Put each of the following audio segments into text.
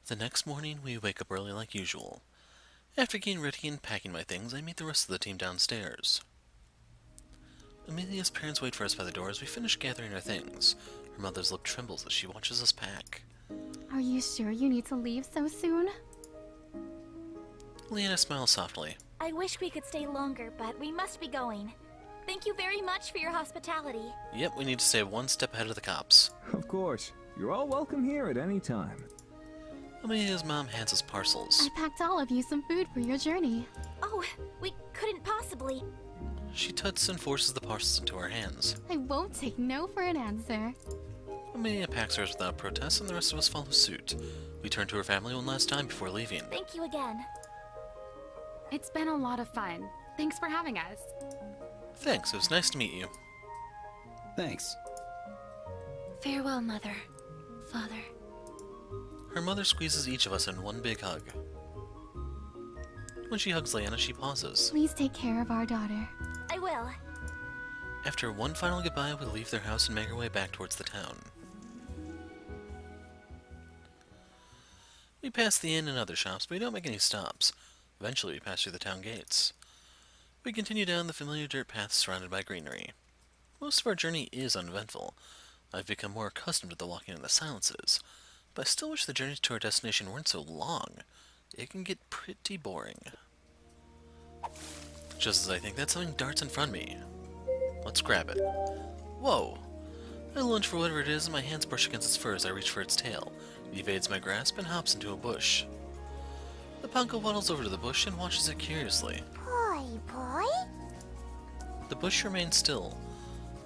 The next morning, we wake up early like usual. After getting ready and packing my things, I meet the rest of the team downstairs. Amelia's parents wait for us by the door as we finish gathering our things. Her mother's lip trembles as she watches us pack. Are you sure you need to leave so soon? Leanna smiles softly. I wish we could stay longer, but we must be going. Thank you very much for your hospitality. Yep, we need to stay one step ahead of the cops. Of course. You're all welcome here at any time. Amelia's mom hands us parcels. I packed all of you some food for your journey. Oh, we couldn't possibly. She tuts and forces the parcels into our hands. I won't take no for an answer. Amelia packs hers without protest, and the rest of us follow suit. We turn to her family one last time before leaving. Thank you again. It's been a lot of fun. Thanks for having us. Thanks, it was nice to meet you. Thanks. Farewell, Mother. Father. Her mother squeezes each of us in one big hug. When she hugs Leanna, she pauses. Please take care of our daughter. I will. After one final goodbye, we leave their house and make our way back towards the town. We pass the inn and other shops, but we don't make any stops. Eventually, we pass through the town gates. We continue down the familiar dirt paths surrounded by greenery. Most of our journey is uneventful. I've become more accustomed to the walking in the silences, but I still wish the journeys to our destination weren't so long. It can get pretty boring. Just as I think that, something darts in front of me. Let's grab it. Whoa! I lunge for whatever it is, and my hands brush against its fur as I reach for its tail. It evades my grasp and hops into a bush. The pongo waddles over to the bush and watches it curiously. Boy? The bush remains still.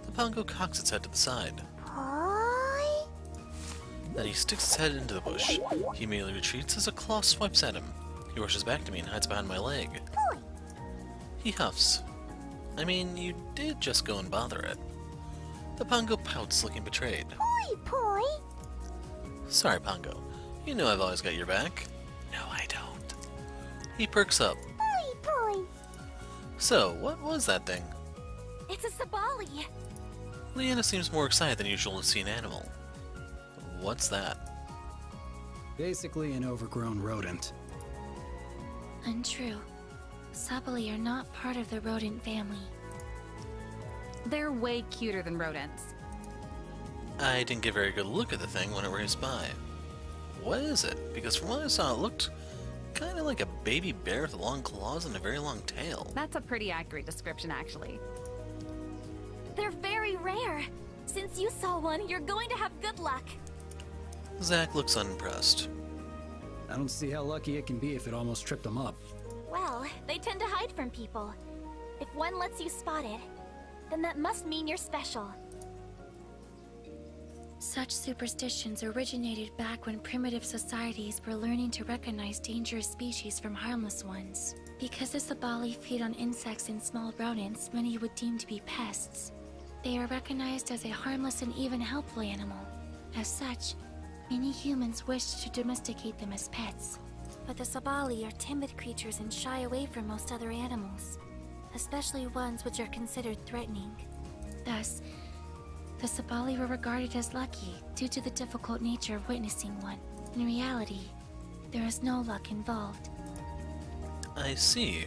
The pongo cocks its head to the side. Boy? Then he sticks his head into the bush. He immediately retreats as a claw swipes at him. He rushes back to me and hides behind my leg. Boy. He huffs. I mean, you did just go and bother it. The pongo pouts, looking betrayed. Boy? Sorry, Pongo. You know I've always got your back. No, I don't. He perks up. Boy? So, what was that thing? It's a sabali. Leanna seems more excited than usual to see an animal. What's that? Basically an overgrown rodent. Untrue. Sabali are not part of the rodent family. They're way cuter than rodents. I didn't get a very good look at the thing when it raced by. What is it? Because from what I saw, it looked kind of like a baby bear with long claws and a very long tail. That's a pretty accurate description, actually. They're very rare. Since you saw one, you're going to have good luck. Zach looks unimpressed. I don't see how lucky it can be if it almost tripped him up. Well, they tend to hide from people. If one lets you spot it, then that must mean you're special. Such superstitions originated back when primitive societies were learning to recognize dangerous species from harmless ones. Because the Sabali feed on insects and small rodents many would deem to be pests, they are recognized as a harmless and even helpful animal. As such, many humans wished to domesticate them as pets. But the Sabali are timid creatures and shy away from most other animals, especially ones which are considered threatening. Thus, the Sabali were regarded as lucky due to the difficult nature of witnessing one. In reality, there is no luck involved. I see.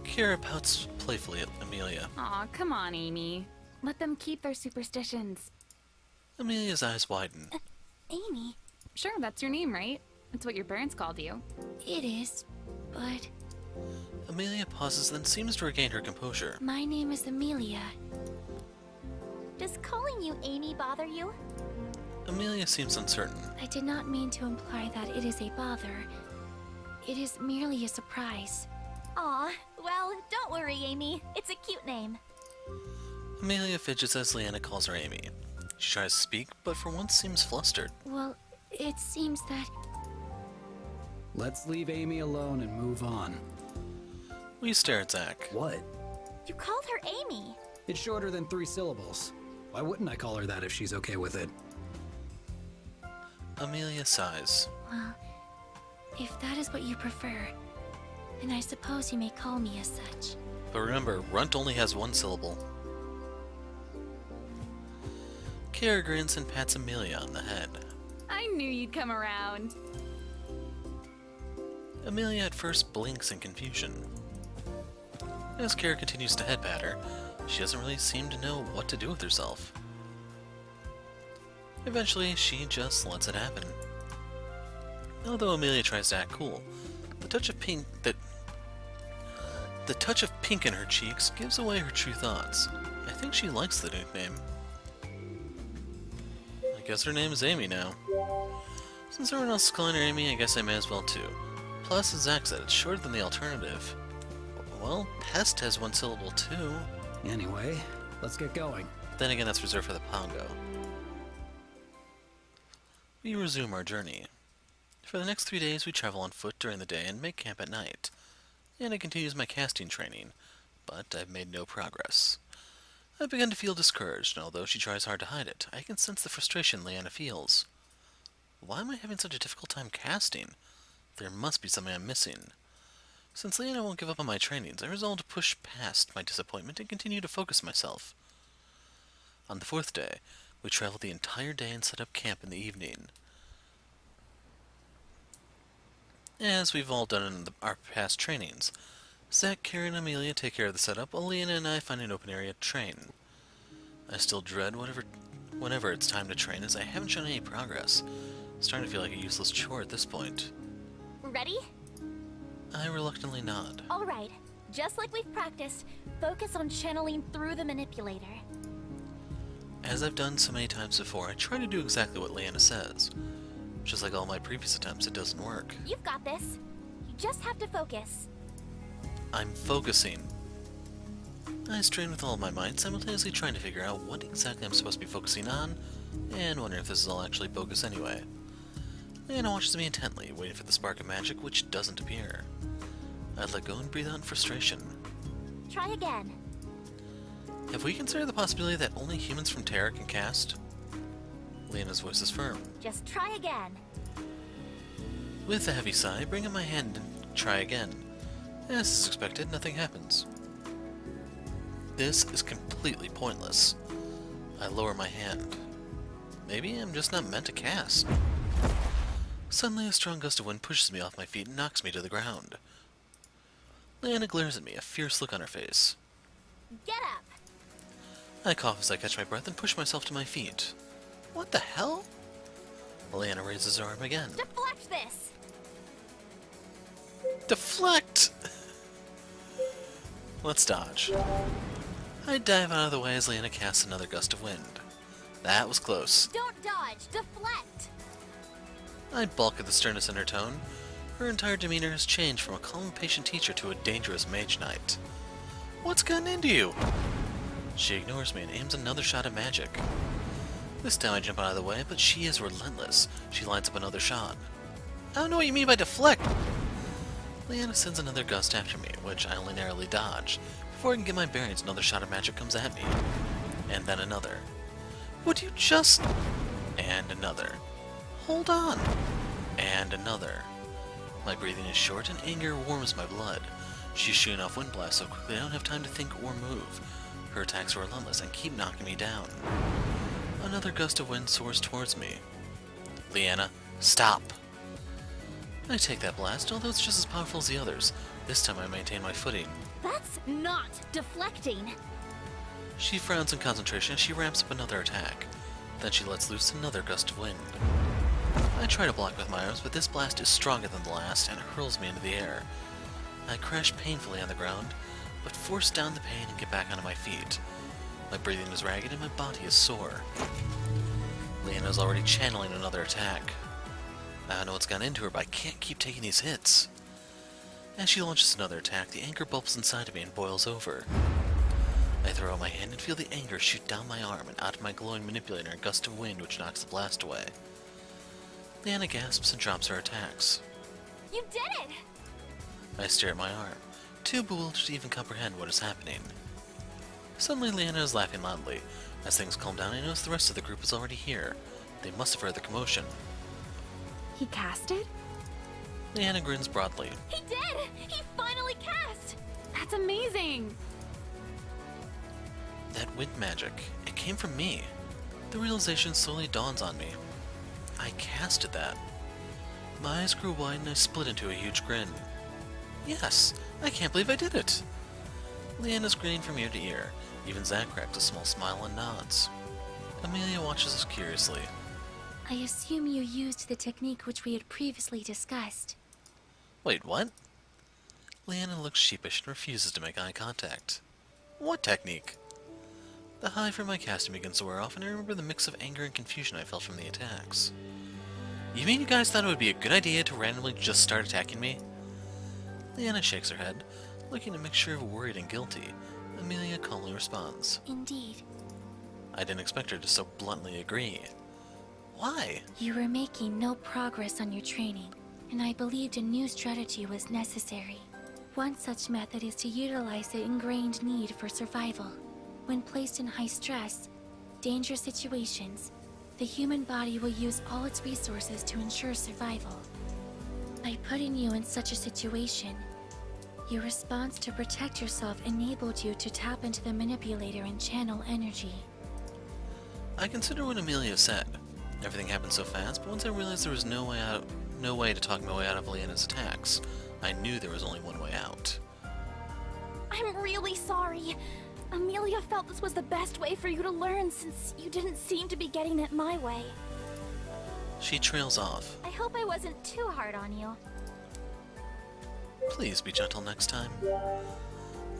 Kira pouts playfully at Amelia. Aw, come on, Amy. Let them keep their superstitions. Amelia's eyes widen. Amy? Sure, that's your name, right? That's what your parents called you. It is, but Amelia pauses, then seems to regain her composure. my name is Amelia. Does calling you Amy bother you? Amelia seems uncertain. I did not mean to imply that it is a bother. It is merely a surprise. Aw, well, don't worry, Amy. It's a cute name. Amelia fidgets as Leanna calls her Amy. She tries to speak, but for once seems flustered. Well, it seems that Let's leave Amy alone and move on. We stare at Zach. What? you called her Amy. It's shorter than 3 syllables. Why wouldn't I call her that if she's okay with it? Amelia sighs. Well, if that is what you prefer, then I suppose you may call me as such. But remember, runt only has 1 syllable. Kara grins and pats Amelia on the head. I I knew you'd come around. Amelia at first blinks in confusion. As Kara continues to headbat her, she doesn't really seem to know what to do with herself. Eventually, she just lets it happen. Although Amelia tries to act cool, the touch of pink in her cheeks gives away her true thoughts. I think she likes the nickname. I guess her name is Amy now. Since everyone else is calling her Amy, I guess I may as well too. Plus, as Zach said, it's shorter than the alternative. Well, Pest has one syllable too. Anyway, let's get going. Then again, that's reserved for the Pongo. We resume our journey. For the next 3 days, we travel on foot during the day and make camp at night. And I continues my casting training, but I've made no progress. I've begun to feel discouraged, and although she tries hard to hide it, I can sense the frustration Leanna feels. Why am I having such a difficult time casting? There must be something I'm missing. Since Leanna won't give up on my trainings, I resolve to push past my disappointment and continue to focus myself. On the 4th day, we travel the entire day and set up camp in the evening. As we've all done in our past trainings, Zach, Kara, and Amelia take care of the setup, while Leanna and I find an open area to train. I still dread whenever it's time to train, as I haven't shown any progress. It's starting to feel like a useless chore at this point. Ready? I reluctantly nod. Alright. Just like we've practiced, focus on channeling through the manipulator. As I've done so many times before, I try to do exactly what Leanna says. Just like all my previous attempts, it doesn't work. You've got this. You just have to focus. I'm focusing. I strain with all my might, simultaneously trying to figure out what exactly I'm supposed to be focusing on, and wondering if this is all actually bogus anyway. Leanna watches me intently, waiting for the spark of magic, which doesn't appear. I let go and breathe out in frustration. Try again. Have we considered the possibility that only humans from Terra can cast? Leanna's voice is firm. Just try again. With a heavy sigh, I bring up my hand and try again. As is expected, nothing happens. This is completely pointless. I lower my hand. Maybe I'm just not meant to cast. Suddenly, a strong gust of wind pushes me off my feet and knocks me to the ground. Leanna glares at me, a fierce look on her face. Get up. I cough as I catch my breath and push myself to my feet. What the hell? Leanna raises her arm again. Deflect this. Deflect! Let's dodge. I dive out of the way as Leanna casts another gust of wind. That was close. Don't dodge. Deflect. I balk at the sternness in her tone. Her entire demeanor has changed from a calm, patient teacher to a dangerous mage knight. What's gotten into you? She ignores me and aims another shot of magic. This time I jump out of the way, but she is relentless. She lines up another shot. I don't know what you mean by deflect! Leanna sends another gust after me, which I only narrowly dodge. Before I can get my bearings, another shot of magic comes at me. And then another. Would you just... And another. Hold on. And another. My breathing is short and anger warms my blood. She's shooting off wind blasts so quickly I don't have time to think or move. Her attacks are relentless and keep knocking me down. Another gust of wind soars towards me. Leanna, stop! I take that blast, although it's just as powerful as the others. This time I maintain my footing. That's not deflecting. She frowns in concentration as she ramps up another attack. Then she lets loose another gust of wind. I try to block with my arms, but this blast is stronger than the last and hurls me into the air. I crash painfully on the ground, but force down the pain and get back onto my feet. My breathing is ragged and my body is sore. Leanna's already channeling another attack. I don't know what's gone into her, but I can't keep taking these hits. As she launches another attack, the anger bubbles inside of me and boils over. I throw out my hand and feel the anger shoot down my arm and out of my glowing manipulator a gust of wind which knocks the blast away. Leanna gasps and drops her attacks. You did it! I stare at my arm, too bewildered to even comprehend what is happening. Suddenly Leanna is laughing loudly. As things calm down, I notice the rest of the group is already here. They must have heard the commotion. He casted? Leanna grins broadly. He did! He finally cast! That's amazing! That wind magic, it came from me. The realization slowly dawns on me. I casted that. My eyes grew wide and I split into a huge grin. Yes! I can't believe I did it! Leanna's grinning from ear to ear. Even Zack cracks a small smile and nods. Amelia watches us curiously. I assume you used the technique which we had previously discussed. Wait, what? Leanna looks sheepish and refuses to make eye contact. What technique? The high from my casting begins to wear off, and I remember the mix of anger and confusion I felt from the attacks. You mean you guys thought it would be a good idea to randomly just start attacking me? Leanna shakes her head, looking a mixture of worried and guilty. Amelia calmly responds. Indeed. I didn't expect her to so bluntly agree. Why? You were making no progress on your training, and I believed a new strategy was necessary. One such method is to utilize the ingrained need for survival. When placed in high stress, dangerous situations, the human body will use all its resources to ensure survival. By putting you in such a situation, your response to protect yourself enabled you to tap into the manipulator and channel energy. I consider what Amelia said. Everything happened so fast, but once I realized there was no way to talk my way out of Leanna's attacks, I knew there was only one way out. I'm really sorry. Amelia felt this was the best way for you to learn since you didn't seem to be getting it my way. She trails off. I hope I wasn't too hard on you. Please be gentle next time.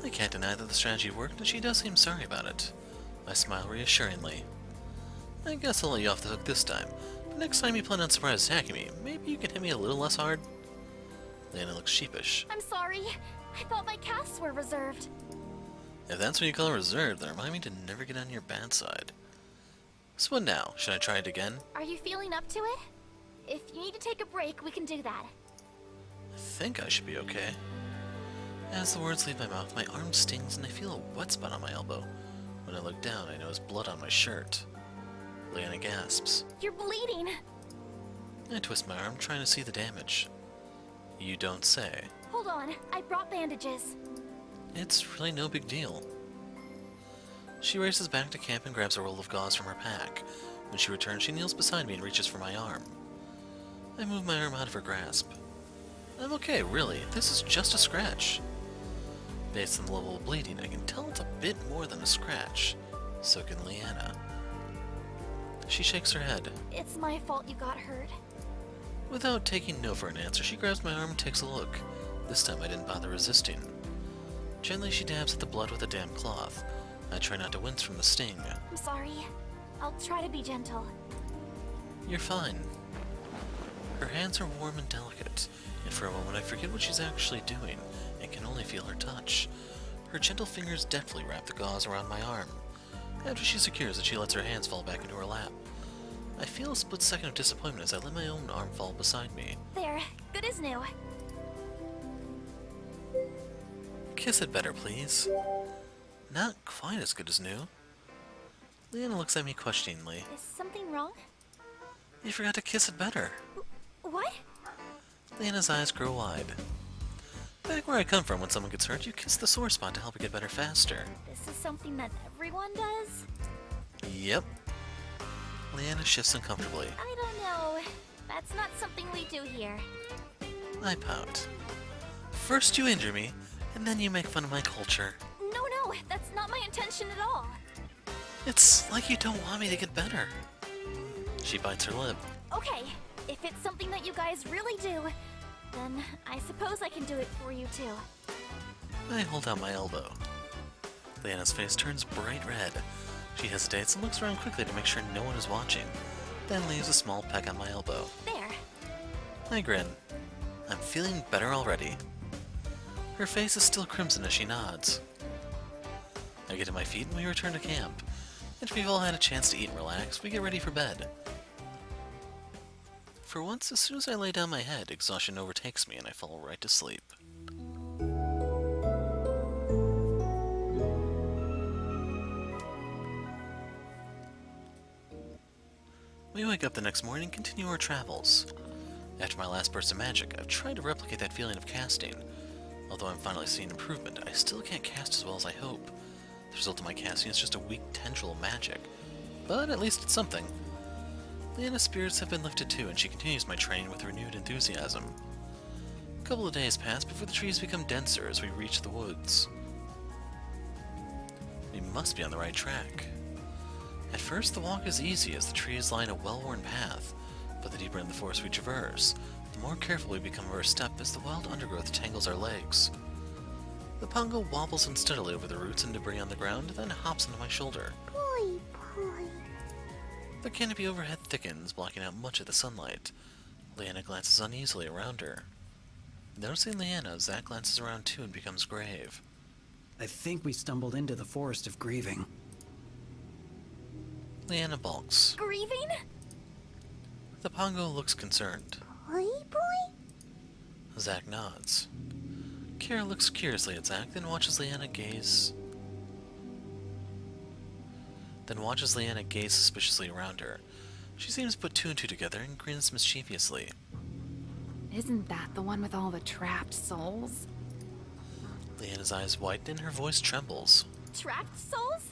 I can't deny that the strategy worked, and she does seem sorry about it. I smile reassuringly. I guess I'll let you off the hook this time, but next time you plan on surprise attacking me, maybe you can hit me a little less hard? Leanna looks sheepish. I'm sorry. I thought my casts were reserved. If that's what you call reserved, then remind me to never get on your bad side. So what now? Should I try it again? Are you feeling up to it? If you need to take a break, we can do that. I think I should be okay. As the words leave my mouth, my arm stings and I feel a wet spot on my elbow. When I look down, I notice blood on my shirt. Leanna gasps. You're bleeding. I twist my arm, trying to see the damage. You don't say. Hold on, I brought bandages. It's really no big deal. She races back to camp and grabs a roll of gauze from her pack. When she returns, she kneels beside me and reaches for my arm. I move my arm out of her grasp. I'm okay, really. This is just a scratch. Based on the level of bleeding, I can tell it's a bit more than a scratch. So can Leanna. She shakes her head. It's my fault you got hurt. Without taking no for an answer, she grabs my arm and takes a look. This time I didn't bother resisting. Gently she dabs at the blood with a damp cloth. I try not to wince from the sting. I'm sorry. I'll try to be gentle. You're fine. Her hands are warm and delicate, and for a moment I forget what she's actually doing and can only feel her touch. Her gentle fingers deftly wrap the gauze around my arm. After she secures it, she lets her hands fall back into her lap. I feel a split second of disappointment as I let my own arm fall beside me. There, good as new. Kiss it better, please. Not quite as good as new. Leanna looks at me questioningly. Is something wrong? You forgot to kiss it better. What? Leanna's eyes grow wide. Back where I come from, when someone gets hurt, you kiss the sore spot to help it get better faster. This is something that everyone does? Yep. Leanna shifts uncomfortably. I don't know. That's not something we do here. I pout. First you injure me, and then you make fun of my culture. No, that's not my intention at all. It's like you don't want me to get better. She bites her lip. Okay, if it's something that you guys really do, then I suppose I can do it for you too. I hold out my elbow. Leanna's face turns bright red. She hesitates and looks around quickly to make sure no one is watching, then leaves a small peck on my elbow. There. I grin. I'm feeling better already. Her face is still crimson as she nods. I get to my feet and we return to camp. After we've all had a chance to eat and relax, we get ready for bed. For once, as soon as I lay down my head, exhaustion overtakes me and I fall right to sleep. We wake up the next morning and continue our travels. After my last burst of magic, I've tried to replicate that feeling of casting. Although I'm finally seeing improvement, I still can't cast as well as I hope. The result of my casting is just a weak tendril of magic, but at least it's something. Leanna's spirits have been lifted too, and she continues my training with renewed enthusiasm. A couple of days pass before the trees become denser as we reach the woods. We must be on the right track. At first, the walk is easy as the trees line a well-worn path, but the deeper in the forest we traverse, the more careful we become of our step as the wild undergrowth tangles our legs. The pongo wobbles unsteadily over the roots and debris on the ground, then hops onto my shoulder. The canopy overhead thickens, blocking out much of the sunlight. Leanna glances uneasily around her. Noticing Leanna, Zack glances around too and becomes grave. I think we stumbled into the Forest of Grieving. Leanna balks. Grieving? The pongo looks concerned. Zack nods. Kara looks curiously at Zack, then watches Leanna gaze suspiciously around her. She seems to put two and two together and grins mischievously. Isn't that the one with all the trapped souls? Leanna's eyes widen and her voice trembles. Trapped souls?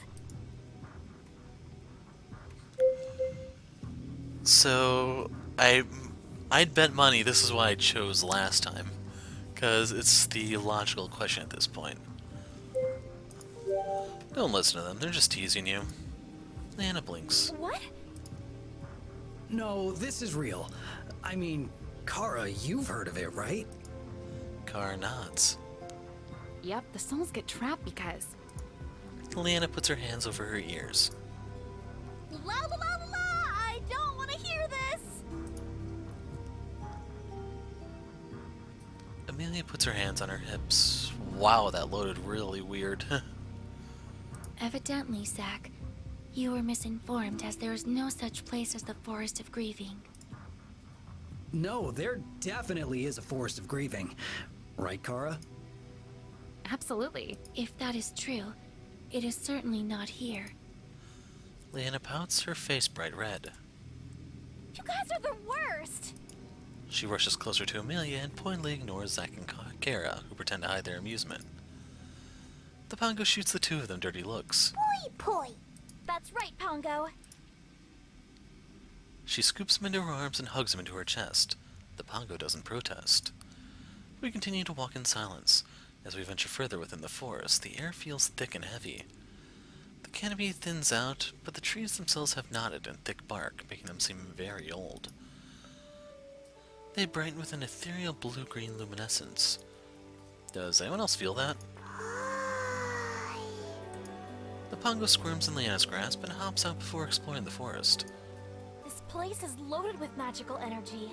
So, I'd bet money this is what I chose last time, because it's the logical question at this point. Don't listen to them, they're just teasing you. Leanna blinks. What? No, this is real. I mean, Kara, you've heard of it, right? Kara nods. Yep, the souls get trapped because... Leanna puts her hands over her ears. La la la la la! I don't want to hear this! Amelia puts her hands on her hips. Wow, that loaded really weird. Evidently, Zack, you were misinformed as there is no such place as the Forest of Grieving. No, there definitely is a Forest of Grieving. Right, Kara? Absolutely. If that is true, it is certainly not here. Leanna pouts, her face bright red. You guys are the worst! She rushes closer to Amelia and pointedly ignores Zack and Kara, who pretend to hide their amusement. The pongo shoots the two of them dirty looks. Poi! That's right, Pongo. She scoops him into her arms and hugs him into her chest. The pongo doesn't protest. We continue to walk in silence. As we venture further within the forest, the air feels thick and heavy. The canopy thins out, but the trees themselves have knotted and thick bark, making them seem very old. They brighten with an ethereal blue-green luminescence. Does anyone else feel that? The pongo squirms in Leanna's grasp and hops out before exploring the forest. This place is loaded with magical energy.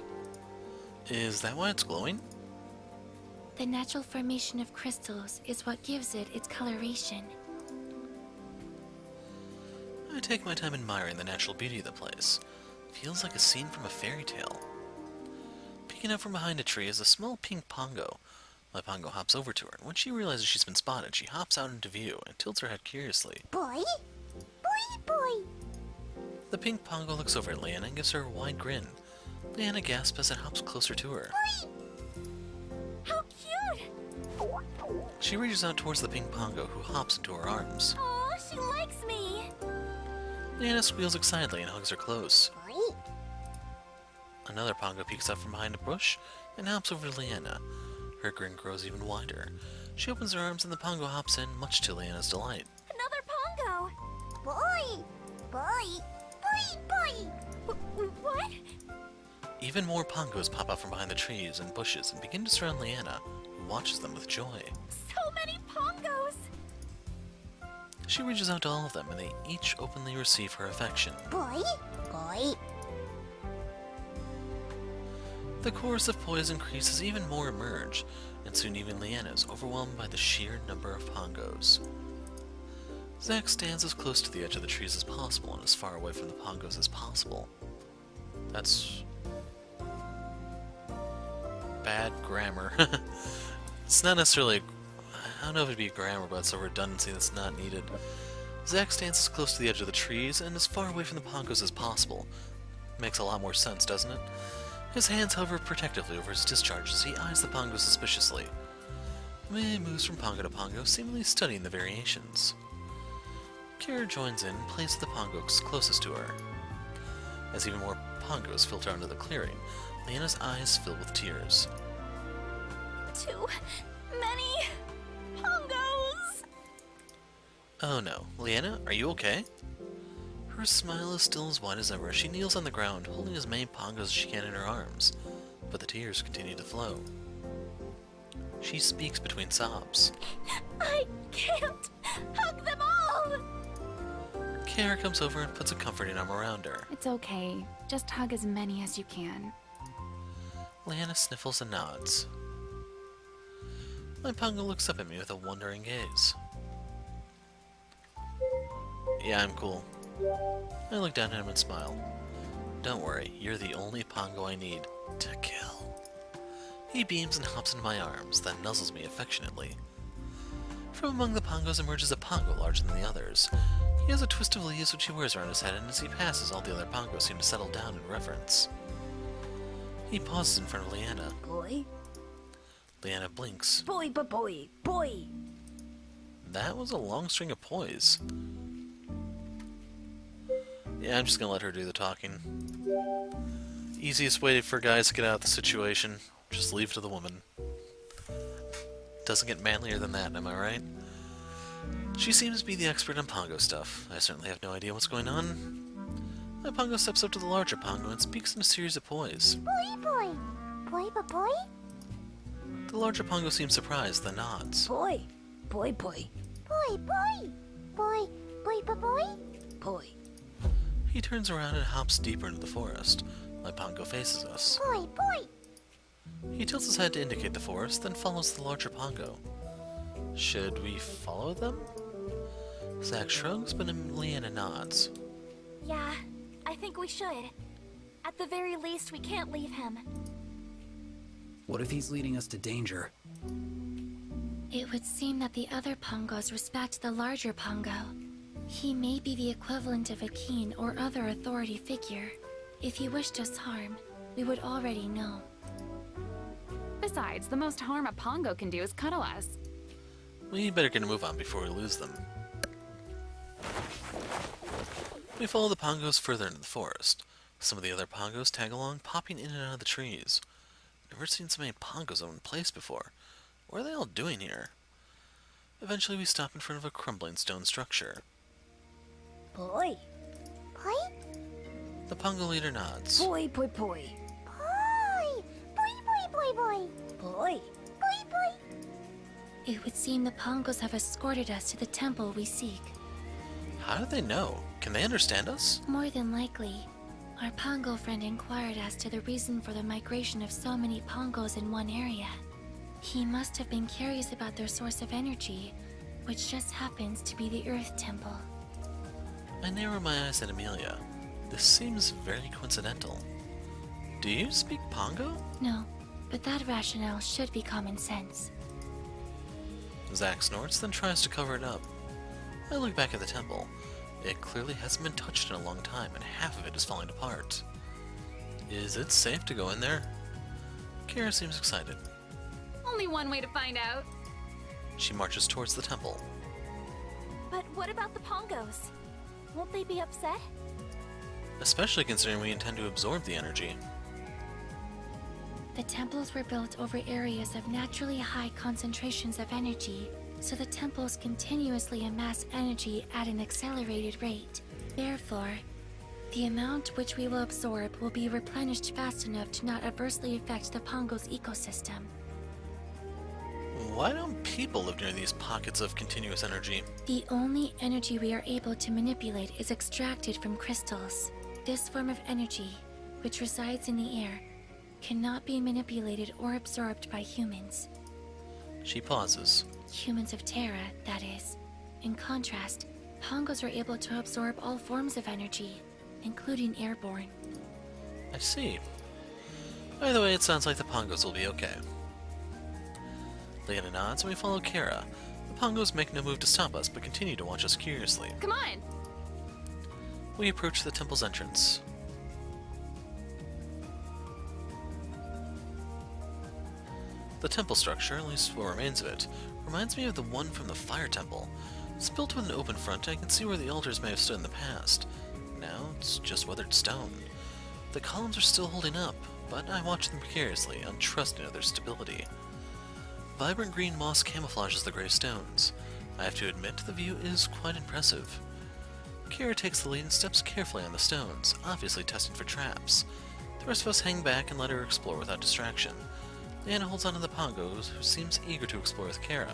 Is that why it's glowing? The natural formation of crystals is what gives it its coloration. I take my time admiring the natural beauty of the place. Feels like a scene from a fairy tale. Peeking out from behind a tree is a small pink pongo. My pongo hops over to her, and when she realizes she's been spotted, she hops out into view and tilts her head curiously. Boy? The pink pongo looks over at Leanna and gives her a wide grin. Leanna gasps as it hops closer to her. How cute! She reaches out towards the pink pongo, who hops into her arms. Aw, she likes me! Leanna squeals excitedly and hugs her close. Another pongo peeks out from behind a bush and hops over to Leanna. Her grin grows even wider. She opens her arms and the pongo hops in, much to Leanna's delight. Another Pongo! What? Even more pongos pop out from behind the trees and bushes and begin to surround Leanna, who watches them with joy. So many Pongos! She reaches out to all of them, and they each openly receive her affection. Boy? The chorus of poise increases, even more emerge, and soon even Leanna is overwhelmed by the sheer number of pongos. Zack stands as close to the edge of the trees as possible and as far away from the pongos as possible. That's bad grammar. It's not necessarily, I don't know if it'd be grammar, but it's a redundancy that's not needed. Zack stands as close to the edge of the trees and as far away from the pongos as possible. Makes a lot more sense, doesn't it? His hands hover protectively over his discharge as he eyes the pongo suspiciously. May moves from pongo to pongo, seemingly studying the variations. Kara joins in and plays with the pongos closest to her. As even more pongos filter onto the clearing, Leanna's eyes fill with tears. Too many pongos! Oh no. Leanna, are you okay? Her smile is still as wide as ever. She kneels on the ground, holding as many pongos as she can in her arms, but the tears continue to flow. She speaks between sobs. I can't hug them all! Kara comes over and puts a comforting arm around her. It's okay. Just hug as many as you can. Leanna sniffles and nods. My pongo looks up at me with a wondering gaze. Yeah, I'm cool. I look down at him and smile. Don't worry, you're the only pongo I need to kill. He beams and hops into my arms, then nuzzles me affectionately. From among the pongos emerges a pongo larger than the others. He has a twist of leaves which he wears around his head, and as he passes, all the other pongos seem to settle down in reverence. He pauses in front of Leanna. Boy, Leanna blinks. boy, boy, boy. That was a long string of poise. Yeah, I'm just gonna let her do the talking. Easiest way for guys to get out of the situation, just leave to the woman. Doesn't get manlier than that, am I right? She seems to be the expert on pongo stuff. I certainly have no idea what's going on. My pongo steps up to the larger pongo and speaks in a series of poise. Boy, boy. Boy, boy. The larger pongo seems surprised, then nods. Boy, boy, boy, Boy, boy. Boy, boy, boy. boy. He turns around and hops deeper into the forest. My pongo faces us. Boy, boy. He tilts his head to indicate the forest, then follows the larger pongo. Should we follow them? Zack shrugs, but Leanna nods. Yeah, I think we should. At the very least, we can't leave him. What if he's leading us to danger? It would seem that the other pongos respect the larger pongo. He may be the equivalent of a king or other authority figure. If he wished us harm, we would already know. Besides, the most harm a pongo can do is cuddle us. We better get a move on before we lose them. We follow the pongos further into the forest. Some of the other pongos tag along, popping in and out of the trees. Never seen so many pongos in one place before. What are they all doing here? Eventually we stop in front of a crumbling stone structure. Boy, Boy? The pongo leader nods. boy, boy, boy, Boy! Boy, boy, boy. boy. Boy, boy. It would seem the pongos have escorted us to the temple we seek. How do they know? Can they understand us? More than likely, our pongo friend inquired as to the reason for the migration of so many pongos in one area. He must have been curious about their source of energy, which just happens to be the Earth Temple. I narrow my eyes at Amelia. This seems very coincidental. Do you speak Pongo? No, but that rationale should be common sense. Zack snorts, then tries to cover it up. I look back at the temple. It clearly hasn't been touched in a long time, and half of it is falling apart. Is it safe to go in there? Kara seems excited. Only one way to find out. She marches towards the temple. But what about the pongos? Won't they be upset? Especially considering we intend to absorb the energy. The temples were built over areas of naturally high concentrations of energy, so the temples continuously amass energy at an accelerated rate. Therefore, the amount which we will absorb will be replenished fast enough to not adversely affect the Pongo's ecosystem. Why don't people live near these pockets of continuous energy? The only energy we are able to manipulate is extracted from crystals. This form of energy, which resides in the air, cannot be manipulated or absorbed by humans. She pauses. Humans of Terra, that is. In contrast, Pongos are able to absorb all forms of energy, including airborne. I see. Either way, it sounds like the Pongos will be okay. Leanna nods and we follow Kara. The Pongos make no move to stop us, but continue to watch us curiously. Come on! We approach the temple's entrance. The temple structure, at least what remains of it, reminds me of the one from the Fire Temple. It's built with an open front, and I can see where the altars may have stood in the past. Now it's just weathered stone. The columns are still holding up, but I watch them precariously, untrusting of their stability. Vibrant green moss camouflages the gray stones. I have to admit, the view is quite impressive. Kira takes the lead and steps carefully on the stones, obviously testing for traps. The rest of us hang back and let her explore without distraction. Leanna holds onto the Pongos, who seems eager to explore with Kara.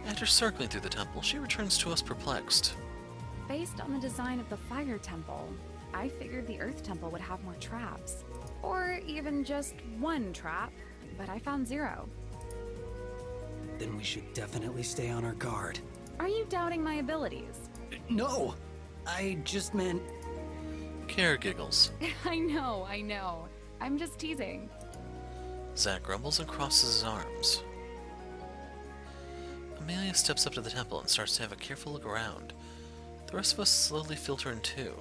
After circling through the temple, she returns to us perplexed. Based on the design of the fire temple, I figured the earth temple would have more traps. Or even just one trap, but I found 0. Then we should definitely stay on our guard. Are you doubting my abilities? No! I just meant... Kara giggles. I know. I'm just teasing. Zack grumbles and crosses his arms. Amelia steps up to the temple and starts to have a careful look around. The rest of us slowly filter in too.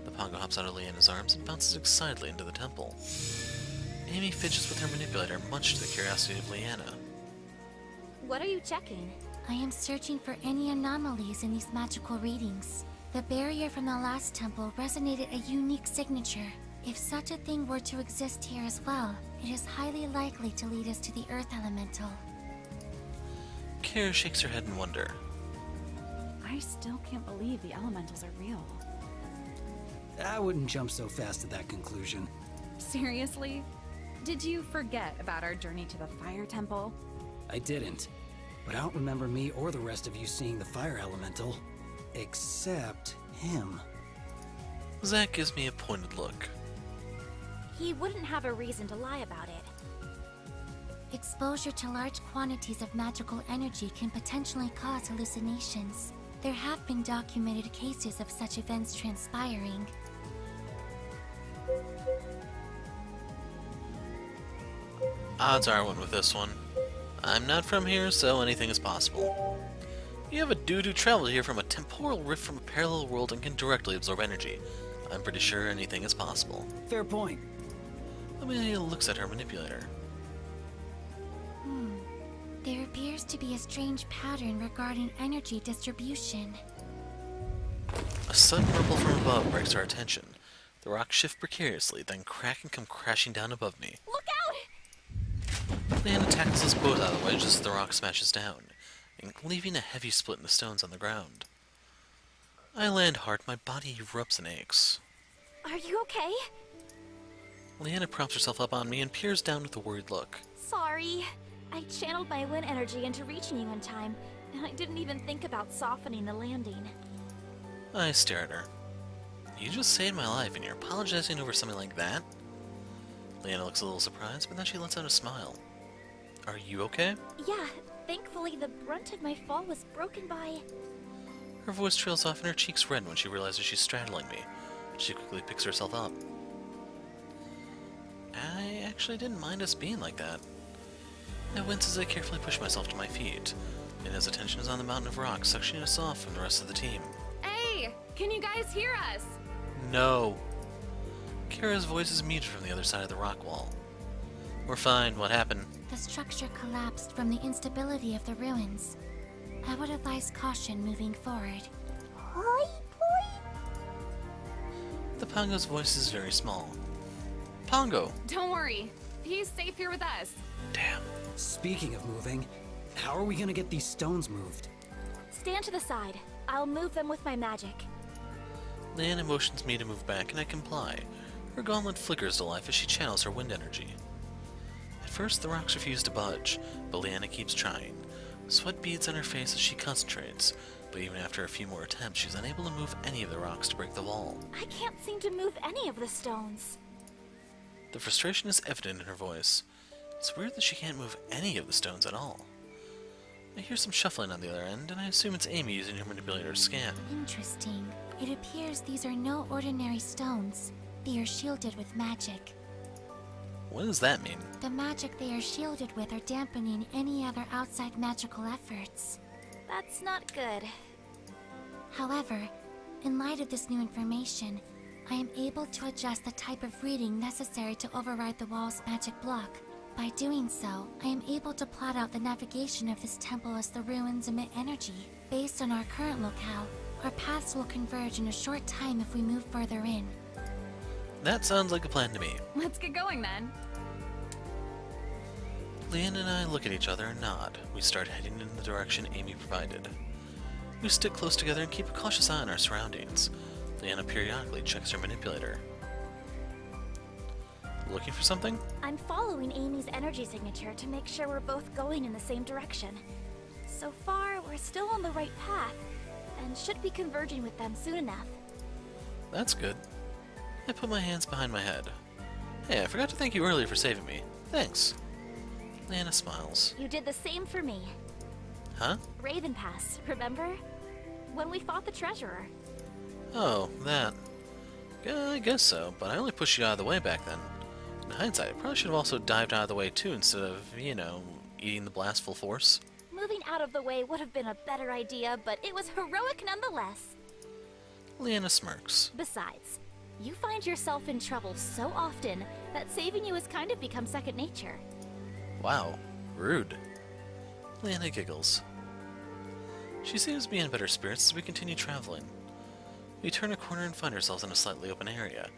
The Pongo hops out of Leanna's arms and bounces excitedly into the temple. Amy fidgets with her manipulator, much to the curiosity of Leanna. What are you checking? I am searching for any anomalies in these magical readings. The barrier from the last temple resonated a unique signature. If such a thing were to exist here as well, it is highly likely to lead us to the Earth Elemental. Kara shakes her head in wonder. I still can't believe the elementals are real. I wouldn't jump so fast to that conclusion. Seriously? Did you forget about our journey to the fire temple? I didn't. But I don't remember me or the rest of you seeing the fire elemental. Except him. Zack gives me a pointed look. He wouldn't have a reason to lie about it. Exposure to large quantities of magical energy can potentially cause hallucinations. There have been documented cases of such events transpiring. Odds are I went with this one. I'm not from here, so anything is possible. You have a dude who traveled here from a temporal rift from a parallel world and can directly absorb energy. I'm pretty sure anything is possible. Fair point. Amelia looks at her manipulator. There appears to be a strange pattern regarding energy distribution. A sudden rumble from above breaks our attention. The rocks shift precariously, then crack and come crashing down above me. Look out! Leanna tackles us both out of the way just as the rock smashes down, leaving a heavy split in the stones on the ground. I land hard, my body erupts and aches. Are you okay? Leanna props herself up on me and peers down with a worried look. Sorry. I channeled my wind energy into reaching you in time, and I didn't even think about softening the landing. I stare at her. You just saved my life and you're apologizing over something like that? Leanna looks a little surprised, but then she lets out a smile. Are you okay? Yeah, thankfully the brunt of my fall was broken by... Her voice trails off and her cheeks redden when she realizes she's straddling me. She quickly picks herself up. I actually didn't mind us being like that. I wince as I carefully push myself to my feet. Leanna's attention is on the mountain of rocks, suctioning us off from the rest of the team. Hey! Can you guys hear us? No! Kara's voice is muted from the other side of the rock wall. We're fine, what happened? The structure collapsed from the instability of the ruins. I would advise caution moving forward. Poi, poi. The Pongo's voice is very small. Pongo! Don't worry. He's safe here with us. Damn. Speaking of moving, how are we gonna get these stones moved? Stand to the side. I'll move them with my magic. Leanna motions me to move back and I comply. Her gauntlet flickers to life as she channels her wind energy. At first the rocks refuse to budge, but Leanna keeps trying. Sweat beads on her face as she concentrates, but even after a few more attempts she's unable to move any of the rocks to break the wall. I can't seem to move any of the stones. The frustration is evident in her voice. It's weird that she can't move any of the stones at all. I hear some shuffling on the other end, and I assume it's Amy using her manipulator to scan. Interesting. It appears these are no ordinary stones. They are shielded with magic. What does that mean? The magic they are shielded with are dampening any other outside magical efforts. That's not good. However, in light of this new information, I am able to adjust the type of reading necessary to override the wall's magic block. By doing so, I am able to plot out the navigation of this temple as the ruins emit energy. Based on our current locale, our paths will converge in a short time if we move further in. That sounds like a plan to me. Let's get going then. Leanna and I look at each other and nod. We start heading in the direction Amy provided. We stick close together and keep a cautious eye on our surroundings. Leanna periodically checks her manipulator. Looking for something? I'm following Amy's energy signature to make sure we're both going in the same direction. So far, we're still on the right path, and should be converging with them soon enough. That's good. I put my hands behind my head. Hey, I forgot to thank you earlier for saving me. Thanks. Leanna smiles. You did the same for me. Huh? Raven Pass, remember? When we fought the treasurer. Oh, that. Yeah, I guess so, but I only pushed you out of the way back then. In hindsight, I probably should have also dived out of the way too instead of, eating the blast full force. Moving out of the way would have been a better idea, but it was heroic nonetheless. Leanna smirks. Besides, you find yourself in trouble so often that saving you has kind of become second nature. Wow, rude. Leanna giggles. She seems to be in better spirits as we continue traveling. We turn a corner and find ourselves in a slightly open area.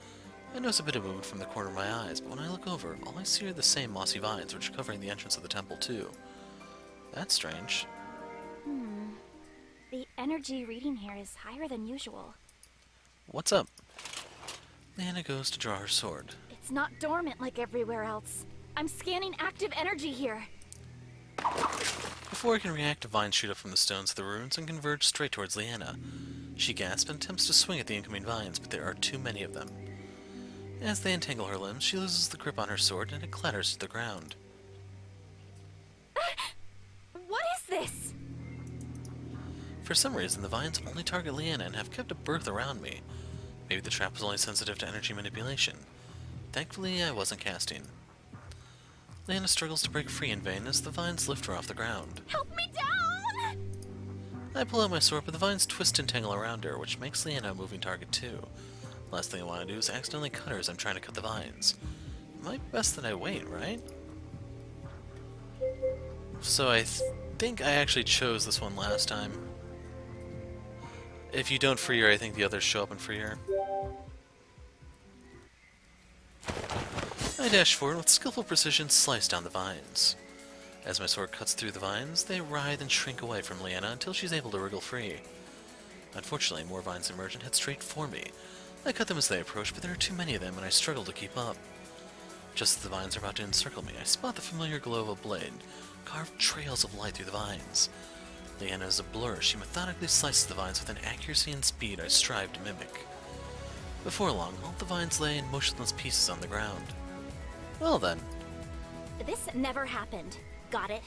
I notice a bit of movement from the corner of my eyes, but when I look over, all I see are the same mossy vines which are covering the entrance of the temple too. That's strange. The energy reading here is higher than usual. What's up? Leanna goes to draw her sword. It's not dormant like everywhere else. I'm scanning active energy here. Before I can react, vines shoot up from the stones of the ruins and converge straight towards Leanna. She gasps and attempts to swing at the incoming vines, but there are too many of them. As they entangle her limbs, she loses the grip on her sword and it clatters to the ground. What is this? For some reason, the vines only target Leanna and have kept a berth around me. Maybe the trap was only sensitive to energy manipulation. Thankfully, I wasn't casting. Leanna struggles to break free in vain as the vines lift her off the ground. Help me down! I pull out my sword, but the vines twist and tangle around her, which makes Leanna a moving target too. Last thing I want to do is accidentally cut her as I'm trying to cut the vines. It might be best that I wait, right? So I think I actually chose this one last time. If you don't free her, I think the others show up and free her. I dash forward with skillful precision, slice down the vines. As my sword cuts through the vines, they writhe and shrink away from Leanna until she's able to wriggle free. Unfortunately, more vines emerge and head straight for me. I cut them as they approach, but there are too many of them and I struggle to keep up. Just as the vines are about to encircle me, I spot the familiar glow of a blade, carved trails of light through the vines. Leanna is a blur. She methodically slices the vines with an accuracy and speed I strive to mimic. Before long, all the vines lay in motionless pieces on the ground. Well then. This never happened. Got it?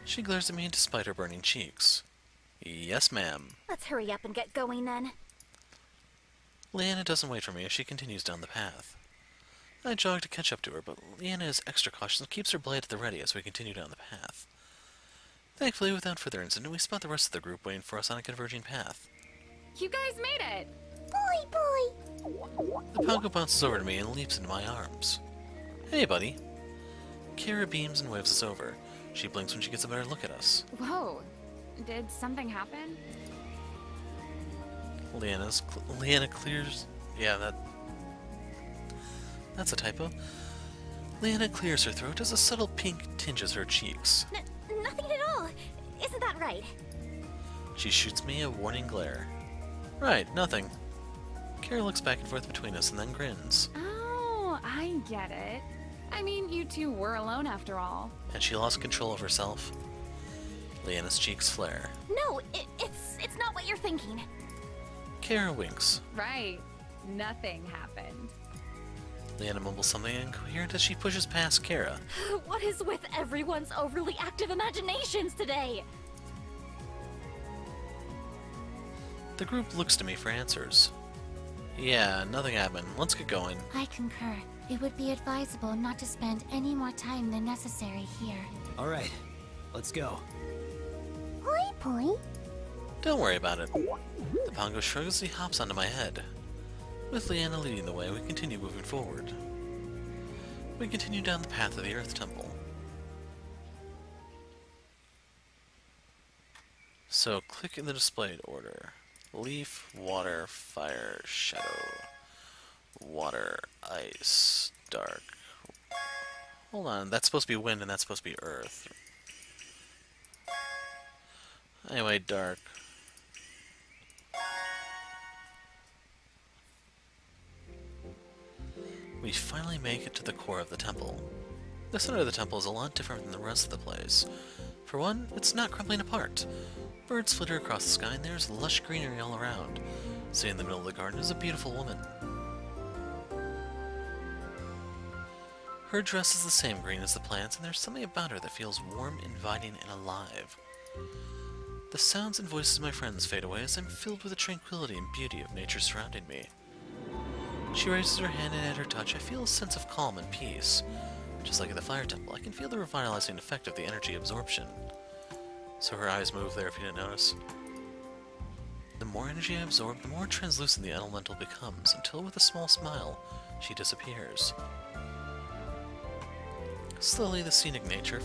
She glares at me despite her burning cheeks. Yes, ma'am. Let's hurry up and get going then. Leanna doesn't wait for me as she continues down the path. I jog to catch up to her, but Leanna is extra cautious and keeps her blade at the ready as we continue down the path. Thankfully, without further incident, we spot the rest of the group waiting for us on a converging path. You guys made it! Boy. The Pongo bounces over to me and leaps into my arms. Hey, buddy. Kara beams and waves us over. She blinks when she gets a better look at us. Whoa. Did something happen? Leanna clears... Yeah, that's a typo. Leanna clears her throat as a subtle pink tinges her cheeks. Nothing at all. Isn't that right? She shoots me a warning glare. Right, nothing. Kara looks back and forth between us and then grins. Oh, I get it. I mean, you two were alone after all. And she lost control of herself. Leanna's cheeks flare. No, it's not what you're thinking. Kara winks. Right. Nothing happened. Leanna mumbles something incoherent as she pushes past Kara. What is with everyone's overly active imaginations today? The group looks to me for answers. Yeah, nothing happened. Let's get going. I concur. It would be advisable not to spend any more time than necessary here. All right, let's go. Boy. Don't worry about it. The Pongo shrugs as he hops onto my head. With Leanna leading the way, we continue moving forward. We continue down the path of the Earth Temple. So, click in the displayed order. Leaf, water, fire, shadow. Water, ice, dark. Hold on, that's supposed to be wind and that's supposed to be earth. Anyway, dark. We finally make it to the core of the temple. The center of the temple is a lot different than the rest of the place. For one, it's not crumbling apart. Birds flitter across the sky and there's lush greenery all around. Sitting in the middle of the garden is a beautiful woman. Her dress is the same green as the plants, and there's something about her that feels warm, inviting, and alive. The sounds and voices of my friends fade away as I'm filled with the tranquility and beauty of nature surrounding me. She raises her hand, and at her touch I feel a sense of calm and peace. Just like at the fire temple, I can feel the revitalizing effect of the energy absorption. So her eyes move there if you didn't notice. The more energy I absorb, the more translucent the elemental becomes, until with a small smile, she disappears. Slowly, the scenic nature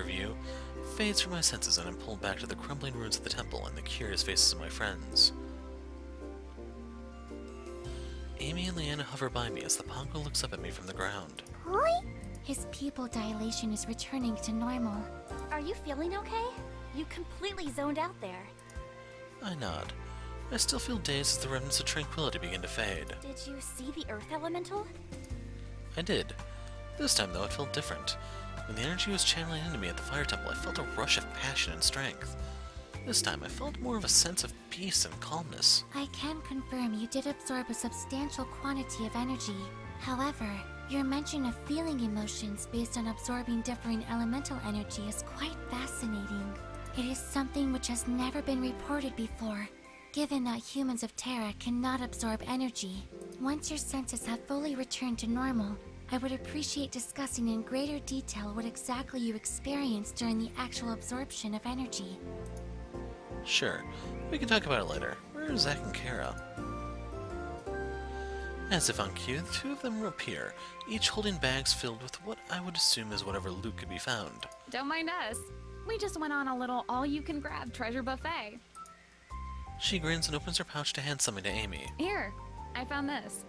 view fades from my senses, and I'm pulled back to the crumbling ruins of the temple and the curious faces of my friends. Amy and Leanna hover by me as the Pongo looks up at me from the ground. Poi? His pupil dilation is returning to normal. Are you feeling okay? You completely zoned out there. I nod. I still feel dazed as the remnants of tranquility begin to fade. Did you see the Earth Elemental? I did. This time, though, it felt different. When the energy was channeling into me at the fire temple, I felt a rush of passion and strength. This time, I felt more of a sense of peace and calmness. I can confirm you did absorb a substantial quantity of energy. However, your mention of feeling emotions based on absorbing differing elemental energy is quite fascinating. It is something which has never been reported before, given that humans of Terra cannot absorb energy. Once your senses have fully returned to normal, I would appreciate discussing in greater detail what exactly you experienced during the actual absorption of energy. Sure, we can talk about it later. Where are Zack and Kara? As if on cue, the two of them appear, each holding bags filled with what I would assume is whatever loot could be found. Don't mind us. We just went on a little all-you-can-grab treasure buffet. She grins and opens her pouch to hand something to Amy. Here, I found this.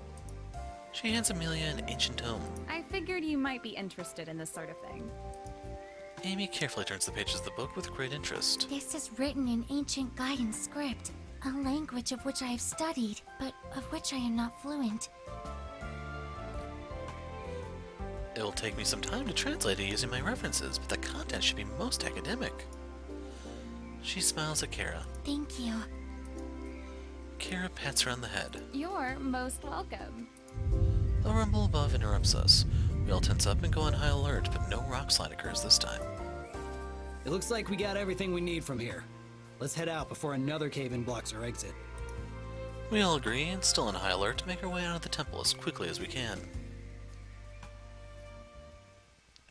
She hands Amelia an ancient tome. I figured you might be interested in this sort of thing. Amy carefully turns the pages of the book with great interest. This is written in ancient Gaian script, a language of which I have studied, but of which I am not fluent. It will take me some time to translate it using my references, but the content should be most academic. She smiles at Kara. Thank you. Kara pats her on the head. You're most welcome. A rumble above interrupts us. We all tense up and go on high alert, but no rock slide occurs this time. It looks like we got everything we need from here. Let's head out before another cave-in blocks our exit. We all agree, and still on high alert, to make our way out of the temple as quickly as we can.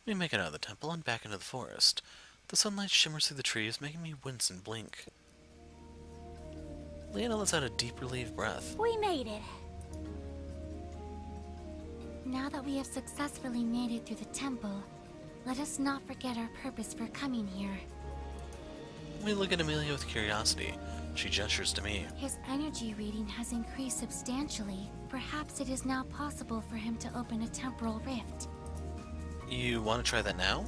We make it out of the temple and back into the forest. The sunlight shimmers through the trees, making me wince and blink. Leanna lets out a deep, relieved breath. We made it. Now that we have successfully made it through the temple, let us not forget our purpose for coming here. We look at Amelia with curiosity. She gestures to me. His energy reading has increased substantially. Perhaps it is now possible for him to open a temporal rift. You want to try that now?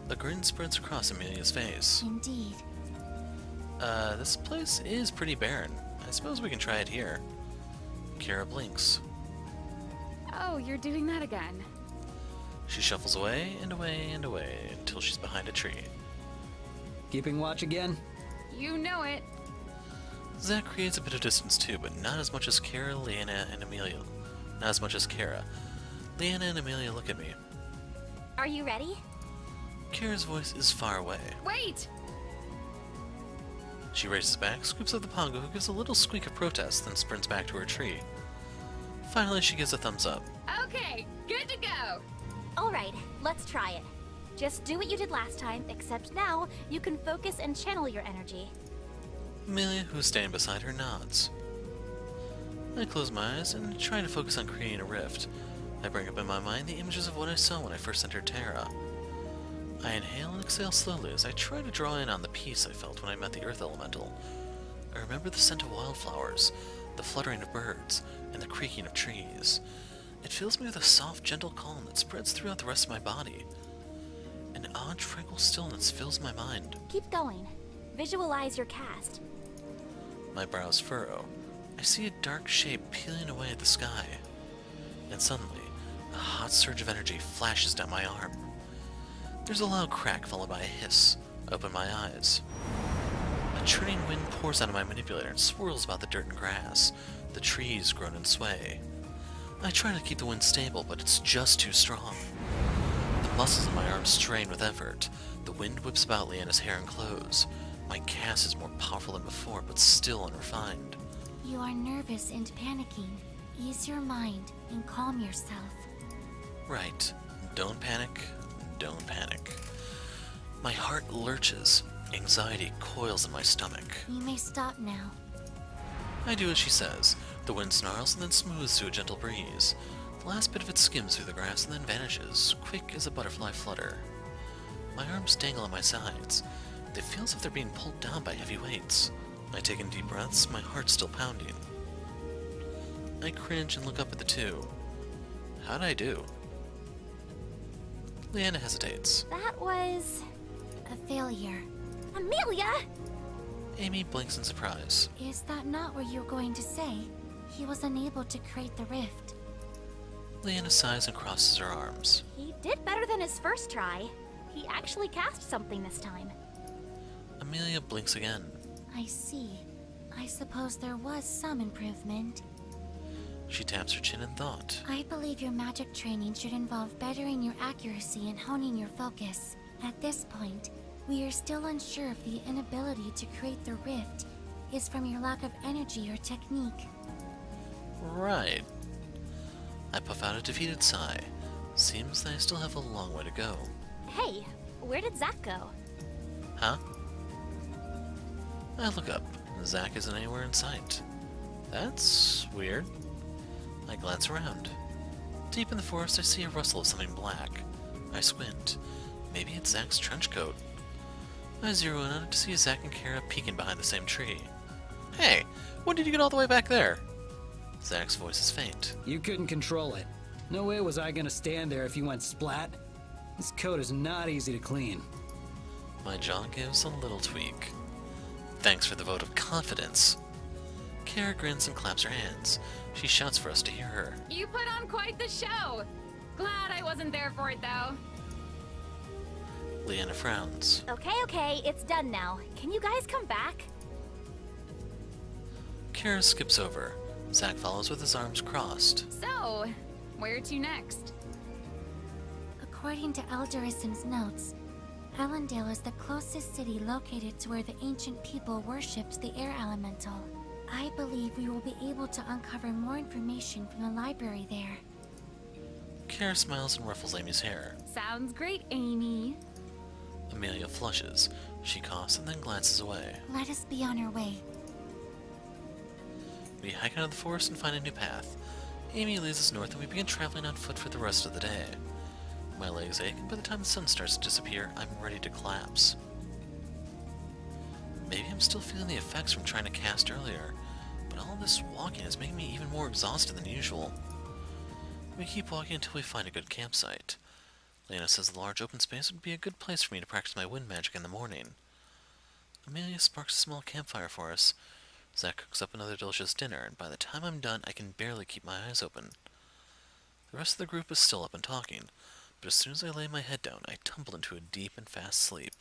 A grin spreads across Amelia's face. Indeed. This place is pretty barren. I suppose we can try it here. Kara blinks. Oh, you're doing that again. She shuffles away and away and away until she's behind a tree. Keeping watch again? You know it. Zack creates a bit of distance too, but not as much as Kara, Leanna, and Amelia. Not as much as Kara. Leanna and Amelia look at me. Are you ready? Kara's voice is far away. Wait! She races back, scoops up the Pongo, who gives a little squeak of protest, then sprints back to her tree. Finally, she gives a thumbs up. Okay, good to go. Alright, let's try it. Just do what you did last time, except now you can focus and channel your energy. Amelia, who's standing beside her, nods. I close my eyes and try to focus on creating a rift. I bring up in my mind the images of what I saw when I first entered Terra. I inhale and exhale slowly as I try to draw in on the peace I felt when I met the Earth Elemental. I remember the scent of wildflowers, the the fluttering of birds, and the creaking of trees. It fills me with a soft, gentle calm that spreads throughout the rest of my body. An odd, tranquil stillness fills my mind. Keep going. Visualize your cast. My brows furrow. I see a dark shape peeling away at the sky. And suddenly, a hot surge of energy flashes down my arm. There's a loud crack followed by a hiss. I open my eyes. A churning wind pours out of my manipulator and swirls about the dirt and grass. The trees groan and sway. I try to keep the wind stable, but it's just too strong. The muscles in my arms strain with effort. The wind whips about Leanna's hair and clothes. My cast is more powerful than before, but still unrefined. You are nervous and panicking. Ease your mind and calm yourself. Right. Don't panic. Don't panic. My heart lurches. Anxiety coils in my stomach. You may stop now. I do as she says. The wind snarls and then smooths to a gentle breeze. The last bit of it skims through the grass and then vanishes, quick as a butterfly flutter. My arms dangle at my sides. They feel as if they're being pulled down by heavy weights. I take in deep breaths, my heart still pounding. I cringe and look up at the two. How'd I do? Leanna hesitates. That was... A failure. Amelia! Amy blinks in surprise. Is that not what you're going to say? He was unable to create the rift. Leanna sighs and crosses her arms. He did better than his first try. He actually cast something this time. Amelia blinks again. I see. I suppose there was some improvement. She taps her chin in thought. I believe your magic training should involve bettering your accuracy and honing your focus. At this point, we are still unsure if the inability to create the rift is from your lack of energy or technique. Right. I puff out a defeated sigh. Seems that I still have a long way to go. Hey, where did Zach go? Huh? I look up. Zach isn't anywhere in sight. That's weird. I glance around. Deep in the forest, I see a rustle of something black. I squint. Maybe it's Zach's trench coat. I zero in on it to see Zach and Kara peeking behind the same tree. Hey, when did you get all the way back there? Zach's voice is faint. You couldn't control it. No way was I gonna stand there if you went splat. This coat is not easy to clean. My jaw gives a little tweak. Thanks for the vote of confidence. Kara grins and claps her hands. She shouts for us to hear her. You put on quite the show. Glad I wasn't there for it, though. Leanna frowns. Okay, it's done now. Can you guys come back? Kara skips over. Zach follows with his arms crossed. So, where to next? According to Elderison's notes, Ellendale is the closest city located to where the ancient people worshipped the air elemental. I believe we will be able to uncover more information from the library there. Kara smiles and ruffles Amy's hair. Sounds great, Amy. Amelia flushes. She coughs and then glances away. Let us be on our way. We hike out of the forest and find a new path. Amy leads us north and we begin traveling on foot for the rest of the day. My legs ache, and by the time the sun starts to disappear, I'm ready to collapse. Maybe I'm still feeling the effects from trying to cast earlier, but all this walking is making me even more exhausted than usual. We keep walking until we find a good campsite. Lena says the large open space would be a good place for me to practice my wind magic in the morning. Amelia sparks a small campfire for us. Zach cooks up another delicious dinner, and by the time I'm done, I can barely keep my eyes open. The rest of the group is still up and talking, but as soon as I lay my head down, I tumble into a deep and fast sleep.